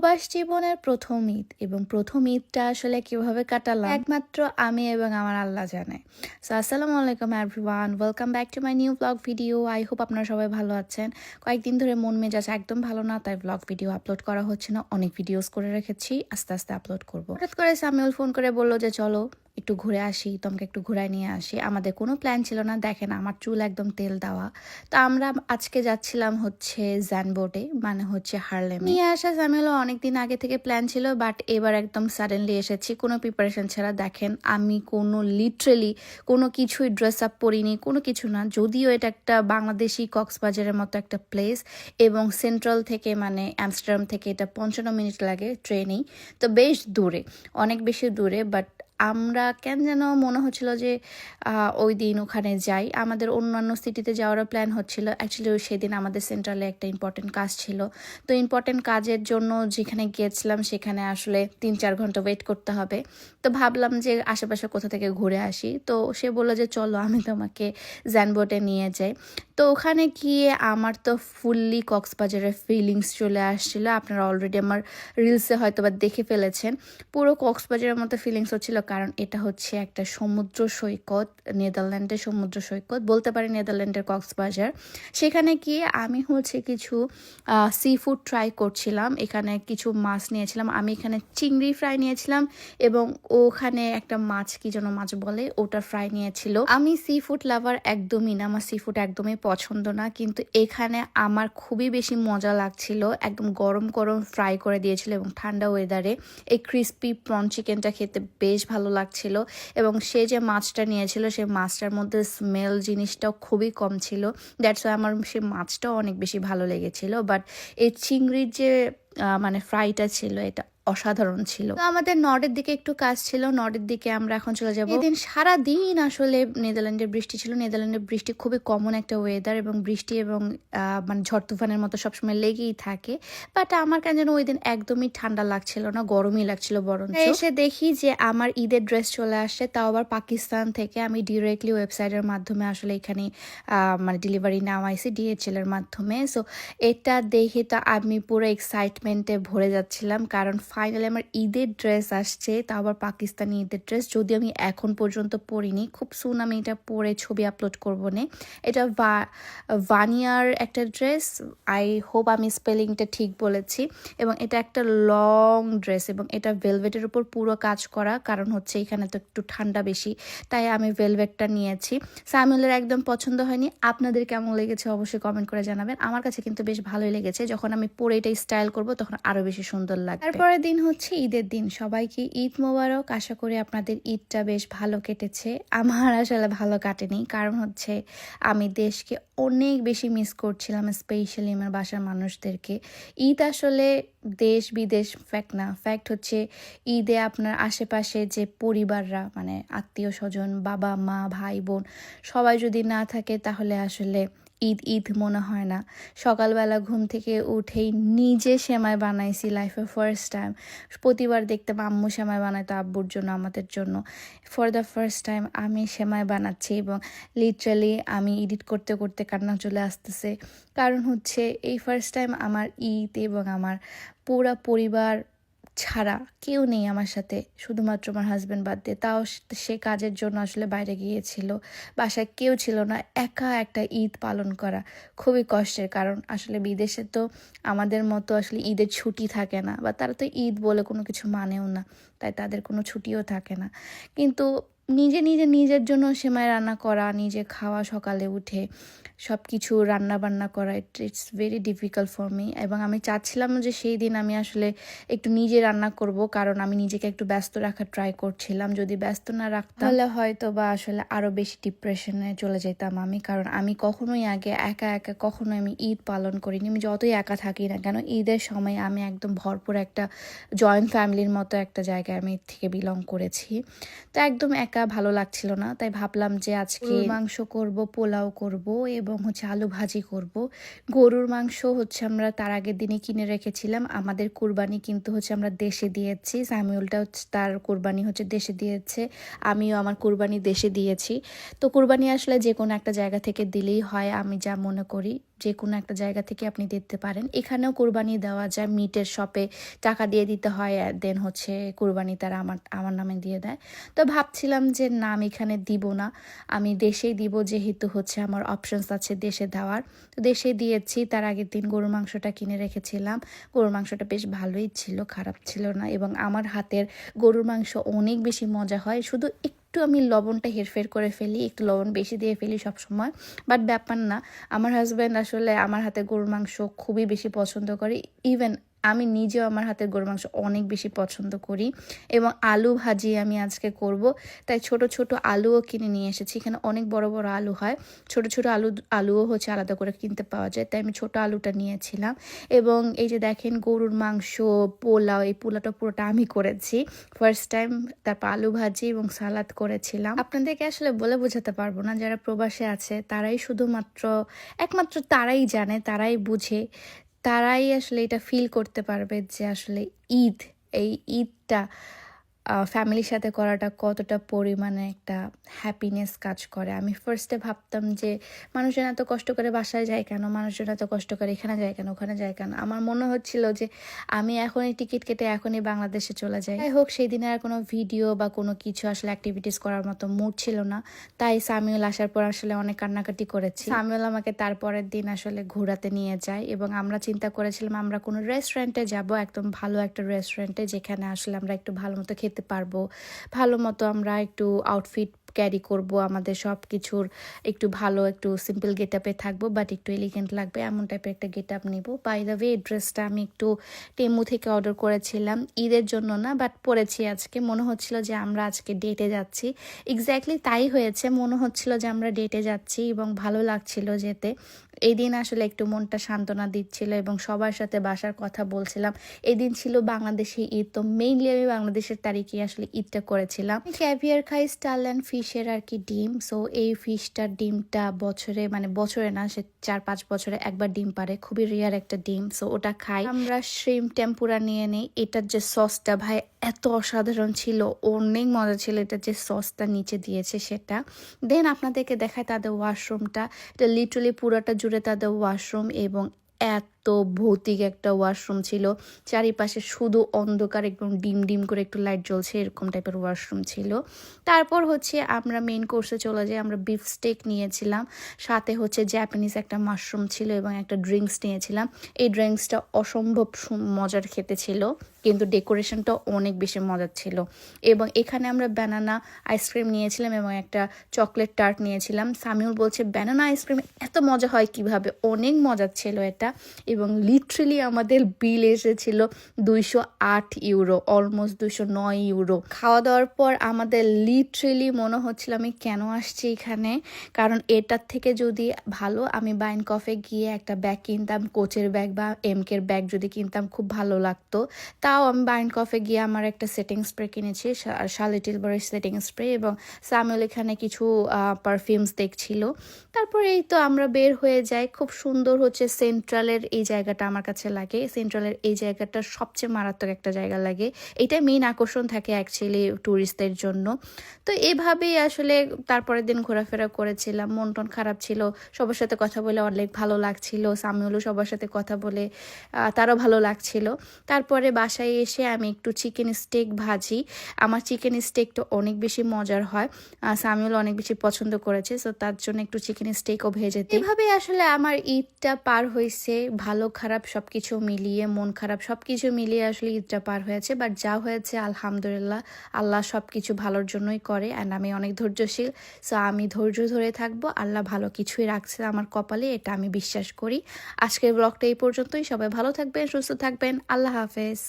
প্রবাস জীবনের প্রথম ঈদ এবং প্রথম ঈদটা আসলে কিভাবে কাটালাম একমাত্র আমি এবং আমার আল্লাহ জানে। সো আসসালামু আলাইকুম everyone, welcome back to my new blog video. I hope আপনারা সবাই ভালো আছেন। কয়েকদিন ধরে মন মেজাজ একদম ভালো না, তাই ব্লগ ভিডিও আপলোড করা হচ্ছে না। অনেক ভিডিওস করে রেখেছি, আস্তে আস্তে আপলোড করব। হঠাৎ করে সামিউল ফোন করে বললো যে চলো একটু ঘুরে আসি, তোমাকে একটু ঘুরায় নিয়ে আসি। আমাদের কোনো প্ল্যান ছিল না, দেখেন আমার চুল একদম তেল দেওয়া। তো আমরা আজকে যাচ্ছিলাম হচ্ছে জ্যানবোর্ডে, মানে হচ্ছে হার্লেমে। নিয়ে আসা সামিউল অনেকদিন আগে থেকে প্ল্যান ছিল, বাট এবার একদম সাডেনলি এসেছি কোনো প্রিপারেশন ছাড়া। দেখেন আমি লিটারেলি কোনো কিছুই ড্রেস আপ পরিনি, কোনো কিছু না। যদিও এটা একটা বাংলাদেশি কক্সবাজারের মতো একটা প্লেস এবং সেন্ট্রাল থেকে মানে অ্যামস্টারডাম থেকে এটা 55 মিনিট লাগে ট্রেনেই। তো বেশ দূরে, অনেক বেশি দূরে। বাট আমরা কেন যেন মনে হচ্ছিল যে ওই দিন ওখানে যাই। আমাদের অন্যান্য সিটিতে যাওয়ারও প্ল্যান হচ্ছিল। অ্যাকচুয়ালি সেদিন আমাদের সেন্ট্রালে একটা ইম্পর্টেন্ট কাজ ছিল। তো ইম্পর্টেন্ট কাজের জন্য যেখানে গিয়েছিলাম সেখানে আসলে 3-4 ঘন্টা ওয়েট করতে হবে। তো ভাবলাম যে আশেপাশে কোথা থেকে ঘুরে আসি। তো সে বললো যে চলো আমি তোমাকে জ্যানবোটে নিয়ে যাই। তো ওখানে গিয়ে আমার তো ফুললি কক্সবাজারের ফিলিংস চলে আসছিল। আপনারা অলরেডি আমার রিলসে হয়তো বা দেখে ফেলেছেন। পুরো কক্সবাজারের মতো ফিলিংস হচ্ছিল, কারণ এটা হচ্ছে একটা সমুদ্র সৈকত, নেদারল্যান্ডের সমুদ্র সৈকত বলতে পারি, নেদারল্যান্ডের কক্সবাজার। সেখানে গিয়ে আমি হচ্ছে কিছু সি ফুড ট্রাই করছিলাম। এখানে কিছু মাছ নিয়েছিলাম, আমি এখানে চিংড়ি ফ্রাই নিয়েছিলাম এবং ওখানে একটা মাছ, কি যেন মাছ বলে, ওটা ফ্রাই নিয়েছিল। আমি সি ফুড লাভার একদমই না, আমার সি ফুড একদমই পছন্দ না, কিন্তু এখানে আমার খুবই বেশি মজা লাগছিল। একদম গরম গরম ফ্রাই করে দিয়েছিল এবং ঠান্ডা ওয়েদারে এই ক্রিস্পি প্রন চিকেনটা খেতে বেশ ভালো লাগছিল। এবং সে যে মাছটা নিয়েছিল সেই মাছটার মধ্যে স্মেল জিনিসটাও খুবই কম ছিল। দ্যাটস ওয়াই আমার সেই মাছটাও অনেক বেশি ভালো লেগেছিল। বাট এই চিংড়ির যে মানে ফ্রাইটা ছিল, এটা অসাধারণ ছিল। তো আমাদের নর্থের দিকে একটু কাজ ছিল, নর্থের দিকে আমরা এখন চলে যাব। এদিন সারা দিন আসলে নেদারল্যান্ডের বৃষ্টি ছিল। নেদারল্যান্ডের বৃষ্টি খুবই কমন একটা ওয়েদার, এবং বৃষ্টি এবং মানে ঝড় তুফানের মতো সবসময় লেগেই থাকে। বাট আমার কেন যেন ওই দিন একদমই ঠান্ডা লাগছিল না, গরমই লাগছিল বরঞ্চ। এসে দেখি যে আমার ঈদের ড্রেস চলে আসছে, তাও আবার পাকিস্তান থেকে। আমি ডিরেক্টলি ওয়েবসাইটের মাধ্যমে আসলে এখানে মানে ডেলিভারি নেওয়াইছি DHL এর মাধ্যমে। সো এটা দেখে তো আমি পুরো এক্সাইটমেন্টে ভরে যাচ্ছিলাম, কারণ ফাইনালি আমার ঈদের ড্রেস আসছে, তাও আবার পাকিস্তানি ঈদের ড্রেস। যদিও আমি এখন পর্যন্ত পরিনি, খুব সুন আমি এটা পরে ছবি আপলোড করবো না। এটা ভানিয়ার একটা ড্রেস, আই হোপ আমি স্পেলিংটা ঠিক বলেছি। এবং এটা একটা লং ড্রেস এবং এটা ভেলভেটের উপর পুরো কাজ করা, কারণ হচ্ছে এখানে তো একটু ঠান্ডা বেশি, তাই আমি ভেলভেটটা নিয়েছি। সামিউলের একদম পছন্দ হয়নি। আপনাদের কেমন লেগেছে অবশ্যই কমেন্ট করে জানাবেন। আমার কাছে কিন্তু বেশ ভালোই লেগেছে। যখন আমি পরে এটা স্টাইল করব তখন আরো বেশি সুন্দর লাগবে। তারপরের দিন হচ্ছে ঈদের দিন। সবাইকে ঈদ মোবারক। আশা করি আপনাদের ঈদটা বেশ ভালো কেটেছে। আমার আসলে ভালো কাটেনি, কারণ হচ্ছে আমি দেশকে অনেক বেশি মিস করছিলাম, স্পেশালি আমার বাসার মানুষদেরকে। ঈদ আসলে দেশ বিদেশ ফ্যাক্ট না, ফ্যাক্ট হচ্ছে ঈদে আপনার আশেপাশে যে পরিবাররা, মানে আত্মীয় স্বজন, বাবা মা ভাই বোন সবাই যদি না থাকে তাহলে আসলে ঈদ ঈদ মনে হয় না। সকালবেলা ঘুম থেকে উঠেই নিজে সেমাই বানাইছি লাইফে ফার্স্ট টাইম। প্রতিবার দেখতাম আম্মু সেমাই বানাইতো আব্বুর জন্য, আমাদের জন্য। ফর দ্য ফার্স্ট টাইম আমি সেমাই বানাচ্ছি এবং লিটারালি আমি এডিট করতে করতে কান্না চলে আসতেছে, কারণ হচ্ছে এই ফার্স্ট টাইম আমার ঈদ এবং আমার পুরা পরিবার ছাড়া কেউ নেই আমার সাথে, শুধুমাত্র আমার হাজব্যান্ড বাদ দিয়ে। তাও সে কাজের জন্য আসলে বাইরে গিয়েছিল, বাসায় কেউ ছিল না। একা একটা ঈদ পালন করা খুবই কষ্টের, কারণ আসলে বিদেশে তো আমাদের মতো আসলে ঈদের ছুটি থাকে না, বা তারা তো ঈদ বলে কোনো কিছু মানেও না, তাই তাদের কোনো ছুটিও থাকে না। কিন্তু নিজের জন্য সেমাই রান্না করা, নিজে খাওয়া, সকালে উঠে সব কিছু রান্না বান্না করা, it's very difficult for me. এবং আমি চাচ্ছিলাম যে সেই দিন আমি আসলে একটু নিজে রান্না করব, কারণ আমি নিজেকে একটু ব্যস্ত রাখার ট্রাই করছিলাম। যদি ব্যস্ত না রাখতাম তাহলে হয়তো বা আসলে আরও বেশি ডিপ্রেশনে চলে যেতাম আমি, কারণ আমি কখনোই আগে একা একা কখনোই আমি ঈদ পালন করিনি। আমি যতই একা থাকি না কেন, ঈদের সময় আমি একদম ভরপুর একটা জয়েন্ট ফ্যামিলির মতো একটা জায়গায় আমি থেকে বিলং করেছি। তো একদম একা একা ভালো লাগছিল না, তাই ভাবলাম যে আজকে মাংস করব, পোলাও করব এবং হচ্ছে আলু ভাজি করব। গরুর মাংস হচ্ছে আমরা তার আগের দিনই কিনে রেখেছিলাম। আমাদের কুরবানি কিন্তু হচ্ছে আমরা দেশে দিয়েছি, সামিউলটা হচ্ছে তার কুরবানি হচ্ছে দেশে দিয়েছে, আমিও আমার কুরবানি দেশে দিয়েছি। তো কুরবানি আসলে যে কোনো একটা জায়গা থেকে দিলেই হয়, আমি যা মনে করি যে কোনো একটা জায়গা থেকে আপনি দিতে পারেন। এখানেও কুরবানি দেওয়া যায়, মিটের শপে টাকা দিয়ে দিতে হয়, দেন হচ্ছে কুরবানি তারা আমার নামে দিয়ে দেয়। তো ভাবছিলাম যে না, আমি এখানে দিব না, আমি দেশেই দিব, যেহেতু হচ্ছে আমার অপশনস আছে দেশে দেওয়ার। তো দেশে দিয়েছি। তার আগের দিন গরুর মাংসটা কিনে রেখেছিলাম। গরুর মাংসটা বেশ ভালোই ছিল, খারাপ ছিল না, এবং আমার হাতের গরুর মাংস অনেক বেশি মজা হয়। শুধু একটু আমি লবণটা হেরফের করে ফেলি, একটু লবণ বেশি দিয়ে ফেলি সব সময়, বাট ব্যাপার না। আমার হাজব্যান্ড আসলে আমার হাতে গরুর মাংস খুবই বেশি পছন্দ করে। ইভেন আমি নিজেও আমার হাতের গরুর মাংস অনেক বেশি পছন্দ করি। এবং আলু ভাজি আমি আজকে করব, তাই ছোট ছোট আলুও কিনে নিয়ে এসেছি। এখানে অনেক বড় বড় আলু হয়, ছোট ছোট আলুও হচ্ছে আলাদা করে কিনতে পাওয়া যায়, তাই আমি ছোট আলুটা নিয়েছিলাম। এবং এই যে দেখেন গরুর মাংস, পোলাও, এই পোলাওটা পুরোটা আমি করেছি ফার্স্ট টাইম। তারপর আলু ভাজি এবং সালাদ করেছিলাম। আপনাদেরকে আসলে বলে বোঝাতে পারবো না, যারা প্রবাসে আছে তারাই শুধুমাত্র একমাত্র তারাই জানে, তারাই বুঝে, তারাই আসলে এটা ফিল করতে পারবে যে আসলে ঈদ, এই ঈদটা ফ্যামিলির সাথে করাটা কতটা পরিমাণে একটা হ্যাপিনেস কাজ করে। আমি ফার্স্টে ভাবতাম যে মানুষজন এত কষ্ট করে বাসায় যায় কেন, মানুষজন এত কষ্ট করে এখানে যায় কেন, ওখানে যায় কেন। আমার মনে হচ্ছিল যে আমি এখনই টিকিট কেটে এখনই বাংলাদেশে চলে যাই। যাই হোক, সেই দিনে আর কোনো ভিডিও বা কোনো কিছু আসলে অ্যাক্টিভিটিস করার মতো মুড ছিল না, তাই সামিউল আসার পর আসলে অনেক কান্নাকাটি করেছি। সামিউল আমাকে তারপরের দিন আসলে ঘোরাতে নিয়ে যায়, এবং আমরা চিন্তা করেছিলাম আমরা কোনো রেস্টুরেন্টে যাব, একদম ভালো একটা রেস্টুরেন্টে, যেখানে আসলে আমরা একটু ভালো মতো খেতে পারবো, ভালো মতো আমরা একটু আউটফিট ক্যারি করব, আমাদের সব কিছুর একটু ভালো, একটু সিম্পল গেট আপে থাকবো, বাট একটু এলিগেন্ট লাগবে এমন টাইপের একটা গেট আপ নিব। বাই দ্য ওয়ে, ড্রেসটা আমি একটু টেমু থেকে অর্ডার করেছিলাম, ঈদের জন্য না, বাট পরেছি আজকে। মনে হচ্ছিল যে আমরা আজকে ডেটে যাচ্ছি, এক্স্যাক্টলি তাই হয়েছে, মনে হচ্ছিল যে আমরা ডেটে যাচ্ছি এবং ভালো লাগছিল যেতে। এই দিন আসলে একটু মনটা সান্ত্বনা দিচ্ছিল এবং সবার সাথে বাসার কথা বলছিলাম। এই দিন ছিল বাংলাদেশি ঈদ, তো মেইনলি আমি বাংলাদেশের তারিখে আসলে ঈদটা করেছিলাম। ক্যাভিয়ার খাই, স্টার অ্যান্ড ফিশের আর কি ডিম। সো এই ফিশটার ডিমটা বছরে, মানে বছরে না, সে 4-5 বছরে একবার ডিম পারে, খুবই রেয়ার একটা ডিম। সো ওটা খাই আমরা। শ্রিম টেম্পুরা নিয়ে নেই। এটার যে সসটা ভাই এত অসাধারণ ছিল, অনেক মজা ছিল। এটার যে সসটা নিচে দিয়েছে সেটা। দেন আপনাদেরকে দেখায় তাদের ওয়াশরুমটা, এটা লিটারালি পুরোটা জুড়ে তাদের ওয়াশরুম, এবং এত ভৌতিক একটা ওয়াশরুম ছিল, চারিপাশে শুধু অন্ধকার, একদম ডিম ডিম করে একটু লাইট জ্বলছে এরকম টাইপের ওয়াশরুম ছিল। তারপর হচ্ছে আমরা মেইন কোর্সে চলে যাই। আমরা বিফ স্টেক নিয়েছিলাম, সাথে হচ্ছে জাপানিজ একটা মাশরুম ছিল এবং একটা ড্রিঙ্কস নিয়েছিলাম। এই ড্রিঙ্কসটা অসম্ভব মজার খেতে ছিল, কিন্তু ডেকোরেশনটা অনেক বেশি মজার ছিল। এবং এখানে আমরা ব্যানানা আইসক্রিম নিয়েছিলাম এবং একটা চকলেট টার্ট নিয়েছিলাম। সামিউল বলছে ব্যানানা আইসক্রিম এত মজা হয় কিভাবে, অনেক মজার ছিল এটা। এবং লিটারেলি আমাদের বিল এসেছিল 208 ইউরো, অলমোস্ট 209 ইউরো। খাওয়া দাওয়ার পর আমাদের লিটারেলি মনে হচ্ছিল আমি কেন আসছি এখানে, কারণ এটার থেকে যদি ভালো আমি বাইন কফে গিয়ে একটা ব্যাগ কিনতাম, কোচের ব্যাগ বা এমকের ব্যাগ যদি কিনতাম খুব ভালো লাগতো। তাও আমি বাইন কফে গিয়ে আমার একটা সেটিং স্প্রে কিনেছি, শার্লেট টিলবারের সেটিং স্প্রে, এবং সামিউল এখানে কিছু পারফিউমস দেখছিল। তারপরে এই তো আমরা বের হয়ে যাই। খুব সুন্দর হচ্ছে সেন্ট্রালের এই জায়গাটা আমার কাছে লাগে, সেন্ট্রালের এই জায়গাটা সবচেয়ে মারাত্মক একটা জায়গা লাগে। এটাই মেইন আকর্ষণ থাকে অ্যাকচুয়ালি ট্যুরিস্টদের জন্য। তো এভাবেই আসলে তারপরের দিন ঘোরাফেরা করেছিলাম। মন টন খারাপ ছিল, সবার সাথে কথা বলে অনেক ভালো লাগছিল, সামিউলও সবার সাথে কথা বলে তারও ভালো লাগছিল। তারপরে বাসায় এসে আমি একটু চিকেন স্টেক ভাজি, আমার চিকেন স্টেকটা অনেক বেশি মজার হয়, সামিউল অনেক বেশি পছন্দ করেছে, সো তার জন্য একটু চিকেন স্টেকও ভেজে দিই। এভাবে আসলে আমার ঈদটা পার হয়েছে, ভালো খারাপ সবকিছু মিলিয়ে, মন খারাপ সবকিছু মিলিয়ে আসলে ঈদটা পার হয়েছে। বাট যা হয়েছে আলহামদুলিল্লাহ, আল্লাহ সবকিছু ভালোর জন্যই করে, অ্যান্ড আমি অনেক ধৈর্যশীল। সো আমি ধৈর্য ধরে থাকবো, আল্লাহ ভালো কিছুই রাখছে আমার কপালে, এটা আমি বিশ্বাস করি। আজকের ব্লগটা এই পর্যন্তই। সবাই ভালো থাকবেন, সুস্থ থাকবেন, আল্লাহ হাফেজ।